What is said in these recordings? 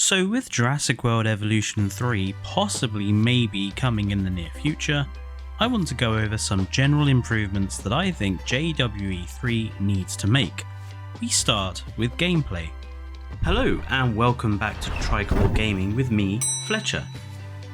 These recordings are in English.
So with Jurassic World Evolution 3 possibly maybe coming in the near future, I want to go over some general improvements that I think JWE3 needs to make. We start with gameplay. Hello and welcome back to Tricolor Gaming with me, Fletcher.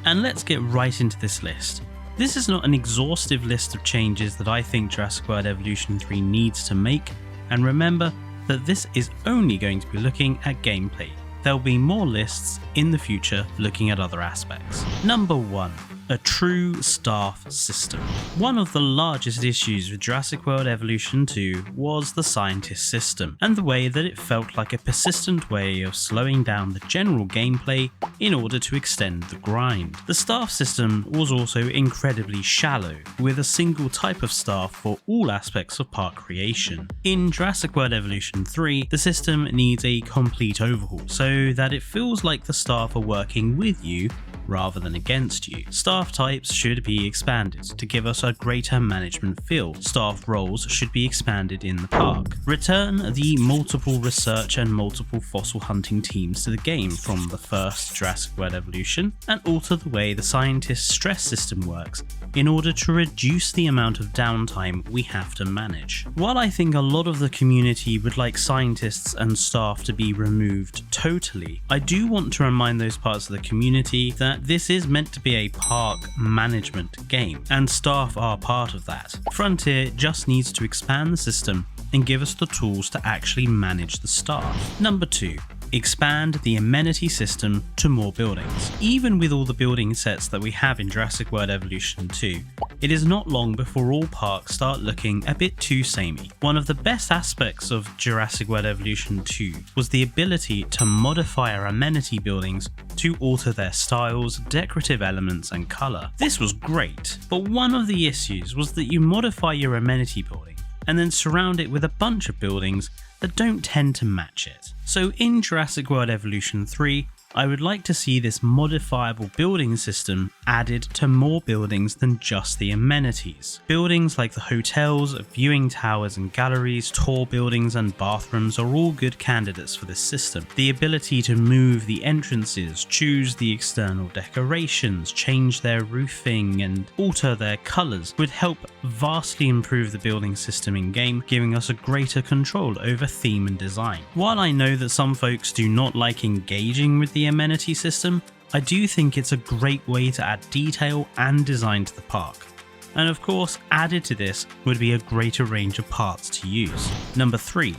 And let's get right into this list. This is not an exhaustive list of changes that I think Jurassic World Evolution 3 needs to make, and remember that this is only going to be looking at gameplay. There'll be more lists in the future looking at other aspects. Number 1. A true staff system. One of the largest issues with Jurassic World Evolution 2 was the scientist system, and the way that it felt like a persistent way of slowing down the general gameplay in order to extend the grind. The staff system was also incredibly shallow, with a single type of staff for all aspects of park creation. In Jurassic World Evolution 3, the system needs a complete overhaul so that it feels like the staff are working with you rather than against you. Staff types should be expanded to give us a greater management feel. Staff roles should be expanded in the park. Return the multiple research and multiple fossil hunting teams to the game from the first Jurassic World Evolution, and alter the way the scientist stress system works in order to reduce the amount of downtime we have to manage. While I think a lot of the community would like scientists and staff to be removed totally, I do want to remind those parts of the community that this is meant to be a park management game, and staff are part of that. Frontier just needs to expand the system and give us the tools to actually manage the staff. Number 2. Expand the amenity system to more buildings. Even with all the building sets that we have in Jurassic World Evolution 2, it is not long before all parks start looking a bit too samey. One of the best aspects of Jurassic World Evolution 2 was the ability to modify our amenity buildings to alter their styles, decorative elements and colour. This was great, but one of the issues was that you modify your amenity building and then surround it with a bunch of buildings that don't tend to match it. So in Jurassic World Evolution 3, I would like to see this modifiable building system added to more buildings than just the amenities. Buildings like the hotels, viewing towers and galleries, tall buildings and bathrooms are all good candidates for this system. The ability to move the entrances, choose the external decorations, change their roofing and alter their colours would help vastly improve the building system in game, giving us a greater control over theme and design. While I know that some folks do not like engaging with the amenity system, I do think it's a great way to add detail and design to the park. And of course, added to this would be a greater range of parts to use. Number 3.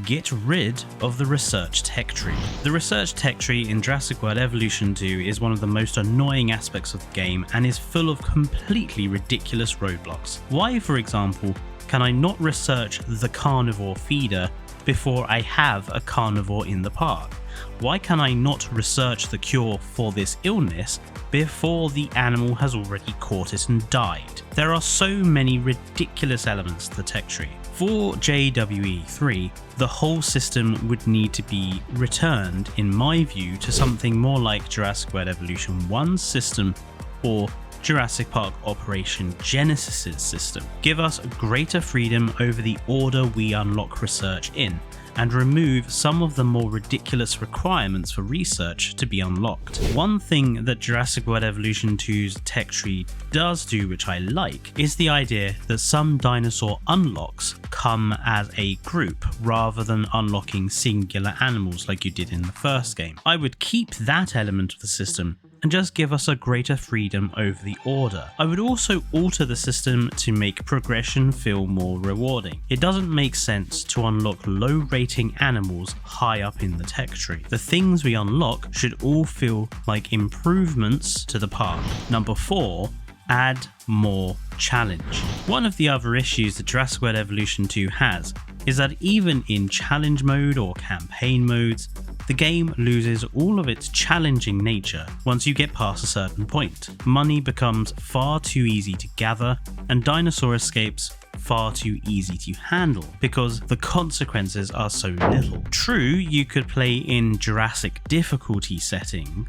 Get rid of the research tech tree. The research tech tree in Jurassic World Evolution 2 is one of the most annoying aspects of the game and is full of completely ridiculous roadblocks. Why, for example, can I not research the carnivore feeder before I have a carnivore in the park? Why can I not research the cure for this illness before the animal has already caught it and died? There are so many ridiculous elements to the tech tree. For JWE3, the whole system would need to be returned, in my view, to something more like Jurassic World Evolution 1's system or Jurassic Park Operation Genesis's system. Give us greater freedom over the order we unlock research in, and remove some of the more ridiculous requirements for research to be unlocked. One thing that Jurassic World Evolution 2's tech tree does do, which I like, is the idea that some dinosaur unlocks come as a group rather than unlocking singular animals like you did in the first game. I would keep that element of the system and just give us a greater freedom over the order. I would also alter the system to make progression feel more rewarding. It doesn't make sense to unlock low rating animals high up in the tech tree. The things we unlock should all feel like improvements to the park. Number 4. Add more challenge. One of the other issues that Jurassic World Evolution 2 has is that even in challenge mode or campaign modes, the game loses all of its challenging nature once you get past a certain point. Money becomes far too easy to gather, and dinosaur escapes far too easy to handle because the consequences are so little. True, you could play in Jurassic difficulty setting,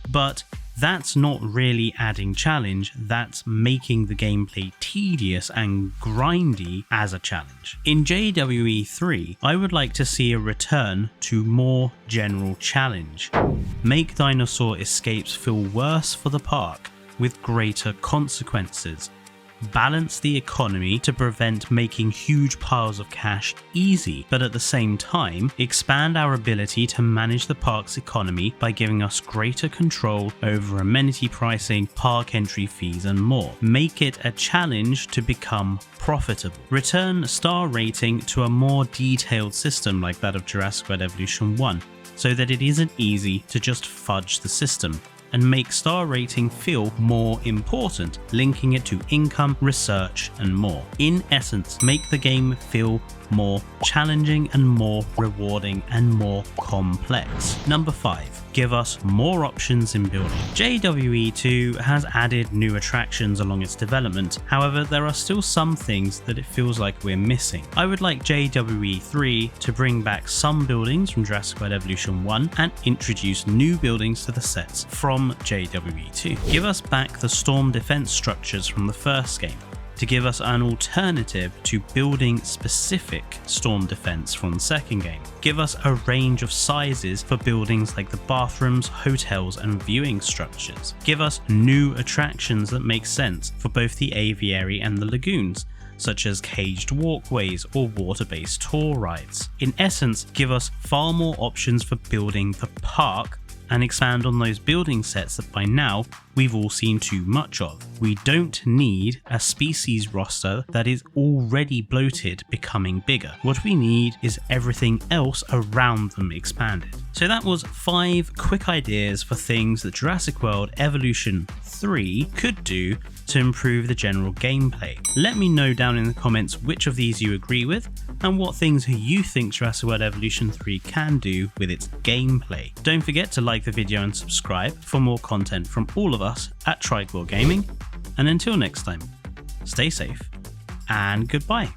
but That's not really adding challenge, that's making the gameplay tedious and grindy as a challenge. In JWE3, I would like to see a return to more general challenge. Make dinosaur escapes feel worse for the park with greater consequences. Balance the economy to prevent making huge piles of cash easy, but at the same time, expand our ability to manage the park's economy by giving us greater control over amenity pricing, park entry fees and more. Make it a challenge to become profitable. Return star rating to a more detailed system like that of Jurassic World Evolution 1, so that it isn't easy to just fudge the system, and make star rating feel more important, linking it to income, research and more. In essence, make the game feel more challenging and more rewarding and more complex. Number 5. Give us more options in building. JWE2 has added new attractions along its development, however there are still some things that it feels like we're missing. I would like JWE3 to bring back some buildings from Jurassic World Evolution 1 and introduce new buildings to the sets from JWE2. Give us back the storm defense structures from the first game, to give us an alternative to building specific storm defense from the second game. Give us a range of sizes for buildings like the bathrooms, hotels and viewing structures. Give us new attractions that make sense for both the aviary and the lagoons, such as caged walkways or water-based tour rides. In essence, give us far more options for building the park and expand on those building sets that by now we've all seen too much of. We don't need a species roster that is already bloated becoming bigger. What we need is everything else around them expanded. So that was 5 quick ideas for things that Jurassic World Evolution 3 could do to improve the general gameplay. Let me know down in the comments which of these you agree with and what things you think Jurassic World Evolution 3 can do with its gameplay. Don't forget to like the video and subscribe for more content from all of us at Triglaw Gaming, and until next time, stay safe and goodbye.